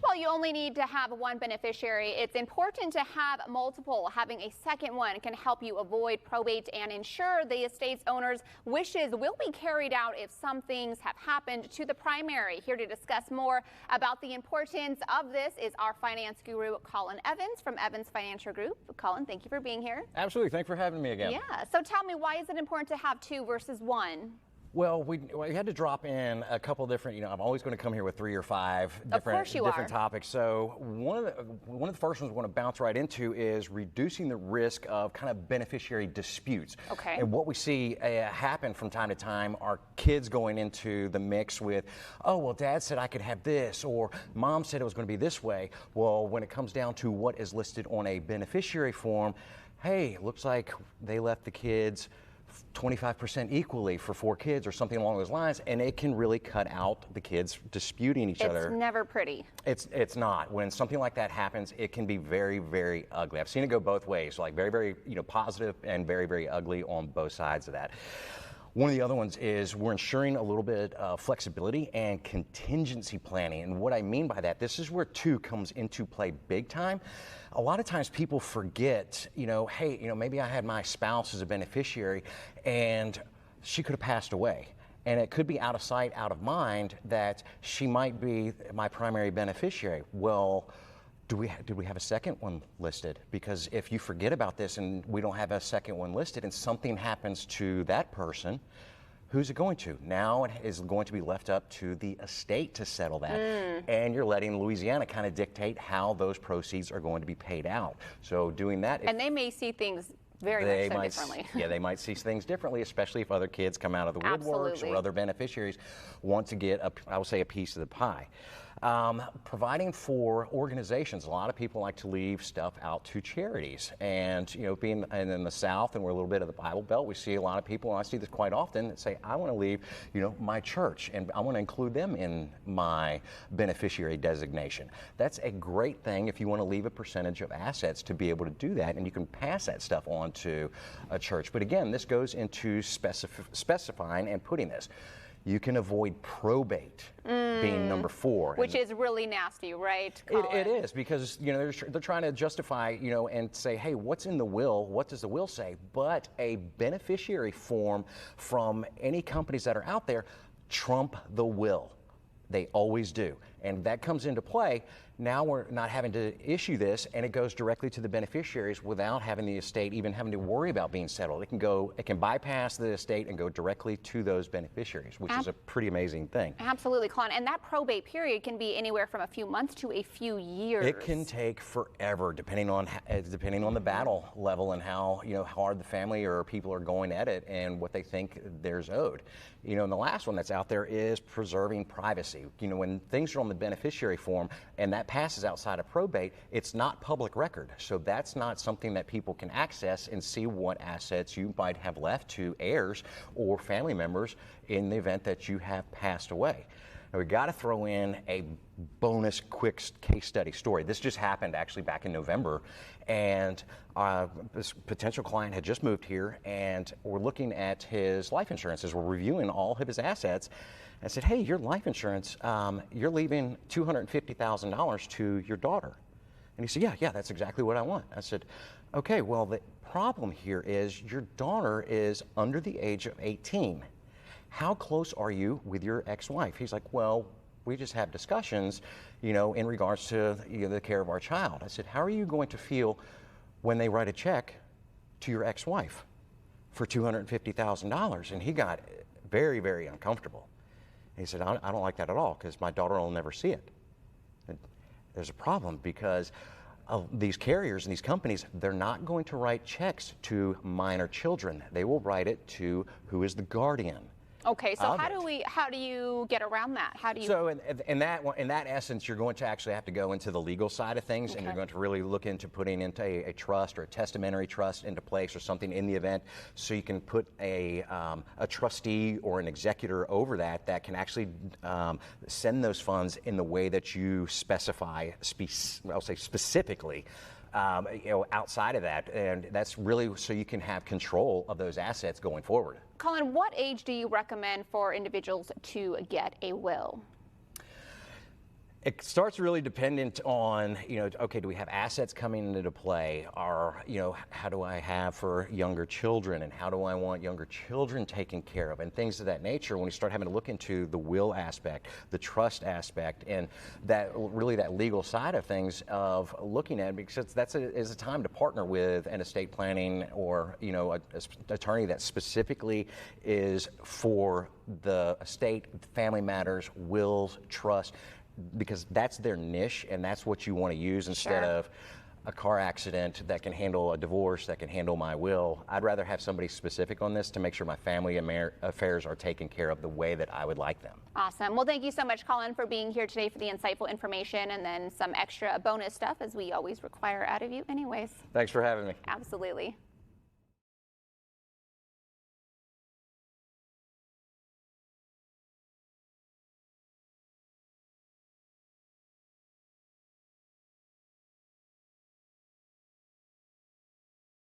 While you only need to have one beneficiary, it's important to have multiple. Having a second one can help you avoid probate and ensure the estate's owner's wishes will be carried out if some things have happened to the primary. Here to discuss more about the importance of this is our finance guru, Colin Evans from Evans Financial Group. Colin, thank you for being here. Absolutely. Thanks for having me again. Yeah. So tell me, why is it important to have two versus one? Well, we had to drop in a couple different, I'm always going to come here with 3 or 5 different topics. So one of the first ones we want to bounce right into is reducing the risk of kind of beneficiary disputes. Okay. And what we see happen from time to time are kids going into the mix with, oh, well, Dad said I could have this, or Mom said it was going to be this way. Well, when it comes down to what is listed on a beneficiary form, hey, it looks like they left the kids 25% equally for 4 kids or something along those lines, and it can really cut out the kids disputing each other. It's never pretty. It's not. When something like that happens, it can be very, very ugly. I've seen it go both ways, like very, very positive and very, very ugly on both sides of that. One of the other ones is we're ensuring a little bit of flexibility and contingency planning. And what I mean by that, this is where 2 comes into play big time. A lot of times people forget, hey, maybe I had my spouse as a beneficiary and she could have passed away. And it could be out of sight, out of mind that she might be my primary beneficiary. Well, did we have a second one listed? Because if you forget about this and we don't have a second one listed and something happens to that person, who's it going to? Now it is going to be left up to the estate to settle that. And you're letting Louisiana kind of dictate how those proceeds are going to be paid out. So doing that. And they may see things very much so differently. Yeah, they might see things differently, especially if other kids come out of the woodworks or other beneficiaries want to get, I would say, a piece of the pie. Providing for organizations. A lot of people like to leave stuff out to charities. And, being in the South, and we're a little bit of the Bible Belt, we see a lot of people, and I see this quite often, that say, I want to leave, my church, and I want to include them in my beneficiary designation. That's a great thing if you want to leave a percentage of assets to be able to do that, and you can pass that stuff on to a church. But again, this goes into specifying and putting this. You can avoid probate being number 4. Which is really nasty, right, Colin? It is, because they're trying to justify, and say, hey, what's in the will? What does the will say? But a beneficiary form from any companies that are out there trump the will. They always do. And that comes into play. Now we're not having to issue this, and it goes directly to the beneficiaries without having the estate even having to worry about being settled. It can bypass the estate and go directly to those beneficiaries, which is a pretty amazing thing. Absolutely, Colin. And that probate period can be anywhere from a few months to a few years. It can take forever, depending on the battle level and how hard the family or people are going at it and what they think there's owed. And the last one that's out there is preserving privacy. When things are on the beneficiary form and that passes outside of probate, it's not public record. So that's not something that people can access and see what assets you might have left to heirs or family members in the event that you have passed away. Now, we got to throw in a bonus quick case study story. This just happened actually back in November, and this potential client had just moved here, and we're looking at his life insurance as we're reviewing all of his assets. I said, hey, your life insurance, you're leaving $250,000 to your daughter. And he said, yeah, that's exactly what I want. I said, okay, well, the problem here is your daughter is under the age of 18. How close are you with your ex-wife? He's like, well, we just have discussions, in regards to the care of our child. I said, how are you going to feel when they write a check to your ex-wife for $250,000? And he got very, very uncomfortable. And he said, I don't like that at all, because my daughter will never see it. And there's a problem, because these carriers and these companies, they're not going to write checks to minor children. They will write it to who is the guardian. Okay, so how do you get around that? How do you? So in that essence, you're going to actually have to go into the legal side of things, and you're going to really look into putting into a trust or a testamentary trust into place or something in the event, so you can put a trustee or an executor over that can actually send those funds in the way that you specify. I'll say specifically. Outside of that, and that's really so you can have control of those assets going forward. Colin, what age do you recommend for individuals to get a will? It starts really dependent on, okay, do we have assets coming into play? How do I have for younger children, and how do I want younger children taken care of, and things of that nature. When we start having to look into the will aspect, the trust aspect, and that legal side of things of looking at it, because is a time to partner with an estate planning or, a attorney that specifically is for the estate, family matters, wills, trust, because that's their niche and that's what you want to use instead of a car accident that can handle a divorce, that can handle my will. I'd rather have somebody specific on this to make sure my family affairs are taken care of the way that I would like them. Awesome. Well, thank you so much, Colin, for being here today for the insightful information and then some extra bonus stuff, as we always require out of you anyways. Thanks for having me. Absolutely.